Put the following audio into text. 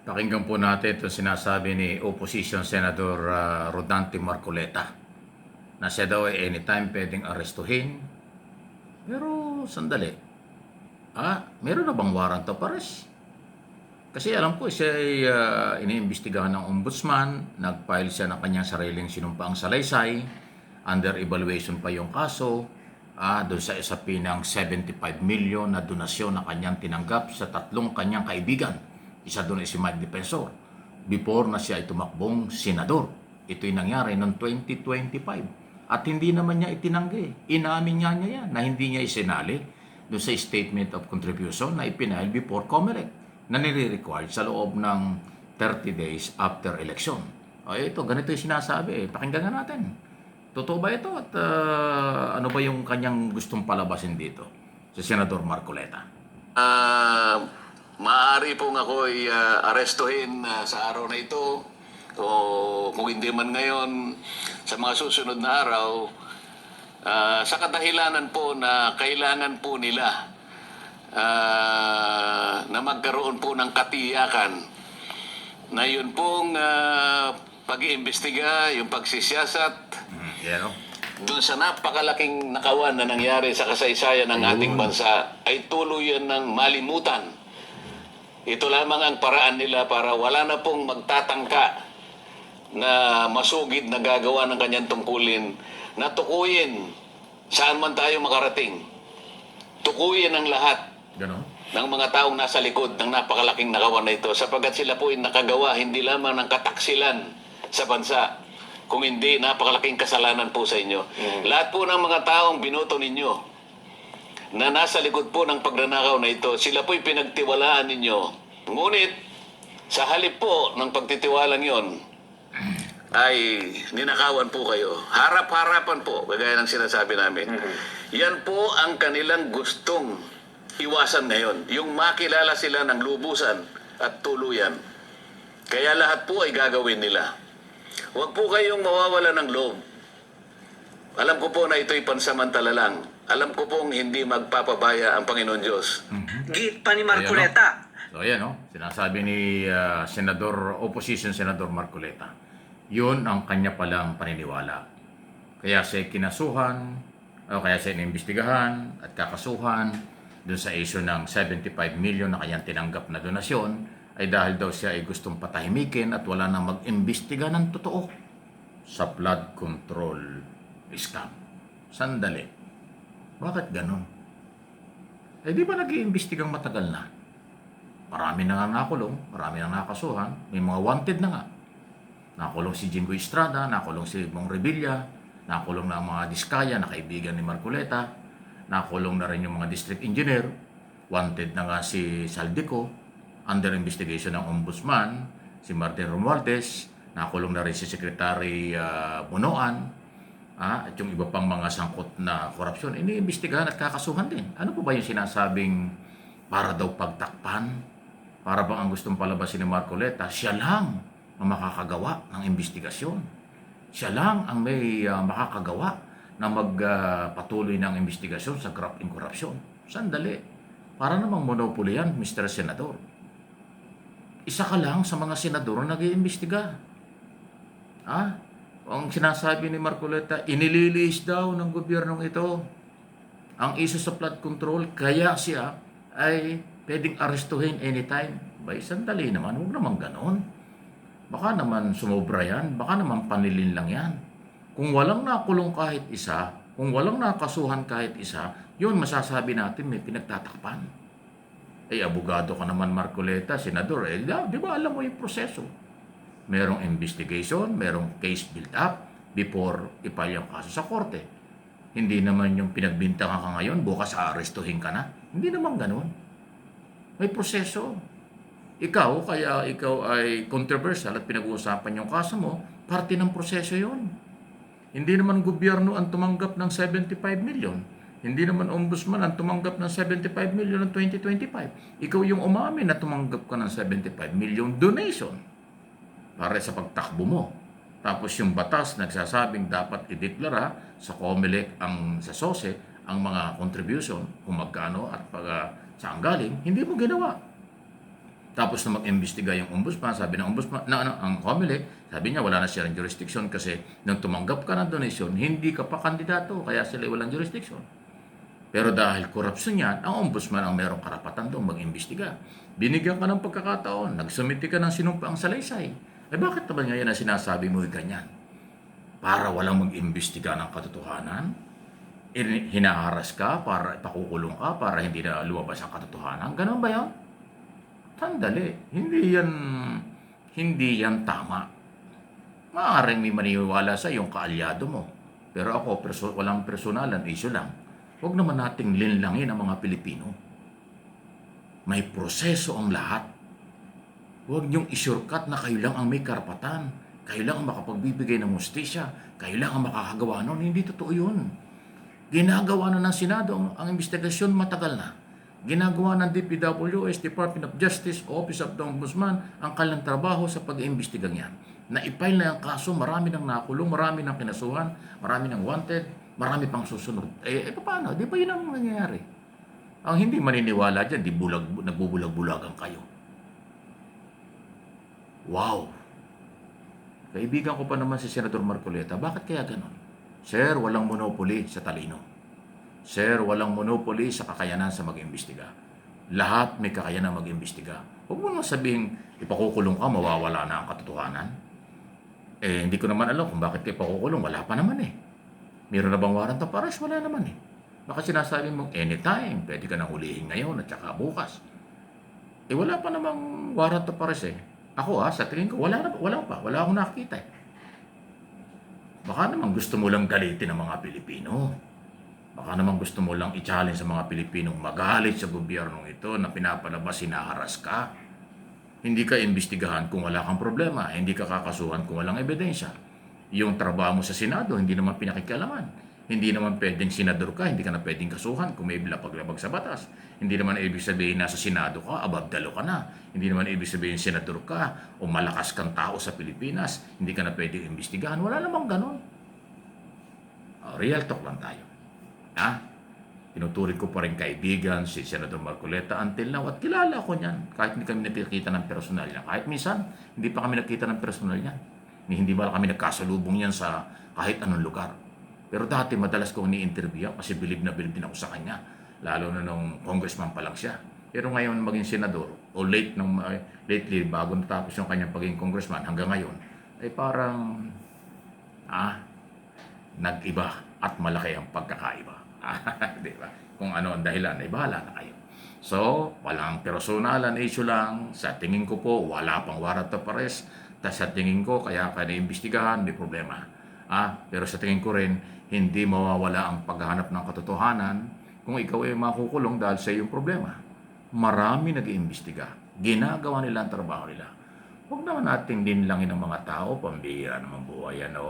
Pakinggan po natin ito sinasabi ni Opposition Senator Rodante Marcoleta na siya daw ay anytime pwedeng arestuhin. Pero sandali, meron na bang warrant of arrest? Kasi alam ko siya ay iniimbestigahan ng ombudsman, nag-file siya ng kanyang sariling sinumpaang salaysay, under evaluation pa yung kaso, doon sa isapi ng 75 million na donasyon na kanyang tinanggap sa tatlong kanyang kaibigan. Isa doon ay si Mike Defensor, before na siya ay tumakbong senador. Ito'y nangyari noong 2025. At hindi naman niya itinanggi. Inamin niya yan na hindi niya isinali doon sa statement of contribution na ipinail before COMELEC na nire-required sa loob ng 30 days after election. Ito, ganito yung sinasabi. Pakinggan nga natin. Totoo ba ito? At ano ba yung kanyang gustong palabasin dito si Senador Marcoleta? Maaari pong ako'y arestuhin sa araw na ito o kung hindi man ngayon sa mga susunod na araw sa kadahilanan po na kailangan po nila na magkaroon po ng katiyakan na yun pong pag-iimbestiga, yung pagsisiyasat doon sa napakalaking nakawan na nangyari sa kasaysayan ng ating bansa ay tuluyan ng malimutan. Ito lamang ang paraan nila para wala na pong magtatangka na masugid na gagawa ng kanyang tungkulin na tukuyin saan man tayo makarating. Tukuyin ang lahat ng mga taong nasa likod ng napakalaking nakawan na ito sapagkat sila po ay nakagawa hindi lamang ng kataksilan sa bansa, kung hindi napakalaking kasalanan po sa inyo. Lahat po ng mga taong binoto ninyo na nasa likod po ng pagnanakaw na ito, sila po'y pinagtiwalaan ninyo. Ngunit, sa halip po ng pagtitiwalang yon, ay ninakawan po kayo. Harap-harapan po, kagaya ng sinasabi namin. Yan po ang kanilang gustong iwasan ngayon. Yung makilala sila ng lubusan at tuluyan. Kaya lahat po ay gagawin nila. Huwag po kayong mawawala ng loob. Alam ko po na ito'y pansamantala lang. Alam ko pong hindi magpapabaya ang Panginoon Diyos. Git pa ni Marcoleta. So ayan, sinasabi ni Opposition Senator Marcoleta. Yun ang kanya palang paniniwala. Kaya siya kinasuhan, o kaya siya inimbestigahan at kakasuhan dun sa issue ng 75 million na kanyang tinanggap na donasyon ay dahil daw siya ay gustong patahimikin at wala nang mag-imbestiga ng totoo sa flood control scam. Sandali. Bakit ganun? Di ba nag-iimbestigang matagal na? Marami na nga nakulong, marami na nakasuhan, may mga wanted na nga. Nakulong si Jinggoy Estrada, nakulong si Bong Revilla, nakulong na ang mga Diskaya na kaibigan ni Marcoleta, nakulong na rin yung mga district engineer, wanted na nga si Saldico, under investigation ng ombudsman, si Martin Romualdez, nakulong na rin si Secretary Bunoan, at yung iba pang mga sangkot na korupsyon, iniimbestigahan at kakasuhan din. Ano po ba yung sinasabing para daw pagtakpan? Para bang ang gustong palabasin ni Marcoleta, siya lang ang makakagawa ng investigasyon. Siya lang ang may makakagawa na magpatuloy ng investigasyon sa graft and corruption. Sandali. Para namang monopoly yan, Mr. Senador. Isa ka lang sa mga senador na nag-iimbestiga. Ang sinasabi ni Marcoleta, inililis daw ng gobyernong ito ang issue sa flood control, kaya siya ay pwedeng arestuhin anytime. Bay, sandali naman, huwag naman ganon. Baka naman sumobra yan, baka naman panilin lang yan. Kung walang nakulong kahit isa, kung walang nakasuhan kahit isa, yun masasabi natin may pinagtatakpan. Abogado ka naman Marcoleta, senador, di ba alam mo yung proseso? Merong investigation, merong case build up before ipile yung kaso sa korte. Hindi naman yung pinagbintangan ka ngayon, bukas aarestuhin ka na. Hindi naman ganun. May proseso. Kaya ikaw ay controversial at pinag-uusapan yung kaso mo, parte ng proseso yun. Hindi naman gobyerno ang tumanggap ng 75 million. Hindi naman ombudsman ang tumanggap ng 75 million ng 2025. Ikaw yung umamin na tumanggap ka ng 75 million donation para sa pagtakbo mo. Tapos yung batas nagsasabing dapat ideklara sa COMELEC sa SOSE ang mga contribution kung magkano at saan galing, hindi mo ginawa. Tapos na mag-imbestiga yung ombudsman, sabi ng ombudsman, ang COMELEC, sabi niya wala na silang jurisdiction kasi nung tumanggap ka ng donation, hindi ka pa kandidato, kaya sila walang jurisdiction. Pero dahil korupsyon yan, ang ombudsman ang merong karapatan doon mag-imbestiga. Binigyan ka ng pagkakataon, nagsumiti ka ng sinumpaang salaysay. Eh bakit naman ngayon na sinasabi mo ganyan? Para walang mag-imbestiga ng katotohanan? Hinaharas ka, para ipakukulong ka, para hindi na lumabas ang katotohanan? Ganun ba yun? Sandali, hindi yan tama. Maaaring may maniniwala sa iyong kaalyado mo. Pero ako, walang personalan, issue lang. Huwag naman nating linlangin ang mga Pilipino. May proseso ang lahat. Huwag niyong isurkat na kayo lang ang may karapatan. Kayo lang ang makapagbibigay ng hustisya. Kayo lang ang makakagawa nun. Hindi totoo yun. Ginagawa na ng Senado ang investigasyon matagal na. Ginagawa ng DPWS, Department of Justice, Office of the Ombudsman, ang kanilang trabaho sa pag-iimbestiga niyan. Na-file na ang kaso, marami nang nakulong, marami nang kinasuhan, marami nang wanted, marami pang susunod. Paano? Di ba yun ang nangyayari? Ang hindi maniniwala dyan, nagbubulag-bulagan kayo. Wow! Kaibigan ko pa naman si Senador Marcoleta, bakit kaya ganon? Sir, walang monopoly sa talino. Sir, walang monopoly sa kakayanan sa mag-imbestiga. Lahat may kakayanan mag-imbestiga. Huwag mo naman sabihin, ipakukulong ka, mawawala na ang katotohanan. Hindi ko naman alam kung bakit kayo ipakukulong. Wala pa naman eh. Meron na bang warrant of arrest? Wala naman eh. Baka sinasabi mo, anytime, pwede ka nang hulihin ngayon at saka bukas. Wala pa namang warrant of arrest eh. Ako sa tingin ko, wala pa. Wala akong nakikita eh. Baka naman gusto mo lang galitin ang mga Pilipino. Baka naman gusto mo lang i-challenge sa mga Pilipinong magalit sa gobyernong ito na pinapalabas, hinaharas ka. Hindi ka imbestigahan kung wala kang problema. Hindi ka kakasuhan kung walang ebidensya. Yung trabaho mo sa Senado, hindi naman pinakikialaman. Hindi naman pwedeng senador ka, hindi ka na pwedeng kasuhan kung may paglabag sa batas. Hindi naman ibig sabihin nasa Senado ka, above the law ka na. Hindi naman ibig sabihin senador ka o malakas kang tao sa Pilipinas, hindi ka na pwedeng imbestigahan. Wala namang ganun. Real talk lang tayo. Tinuturing ko pa rin kaibigan si Senador Marcoleta until now at kilala ko niyan kahit hindi kami nakikita ng personal niya. Kahit minsan, hindi pa kami nakita ng personal niya. Hindi ba kami nagkasalubong niyan sa kahit anong lugar. Pero dati madalas ko ni-interview kasi bilib na bilib din ako sa kanya. Lalo na nung congressman pa lang siya. Pero ngayon maging senador o lately bago natapos yung kanyang pagiging congressman hanggang ngayon ay parang nag-iba at malaki ang pagkakaiba. Di ba? Kung ano ang dahilan, ay bahala na kayo. So, walang personalan issue lang. Sa tingin ko po, wala pang warrant of arrest. Sa tingin ko, kaya na-imbestigahan, may problema. Pero sa tingin ko rin, hindi mawawala ang paghahanap ng katotohanan kung ikaw ay makukulong dahil sa iyong problema. Marami nag-iimbestiga. Ginagawa nila ang trabaho nila. Huwag naman natin din langin ng mga tao, pambihira naman buhay yan,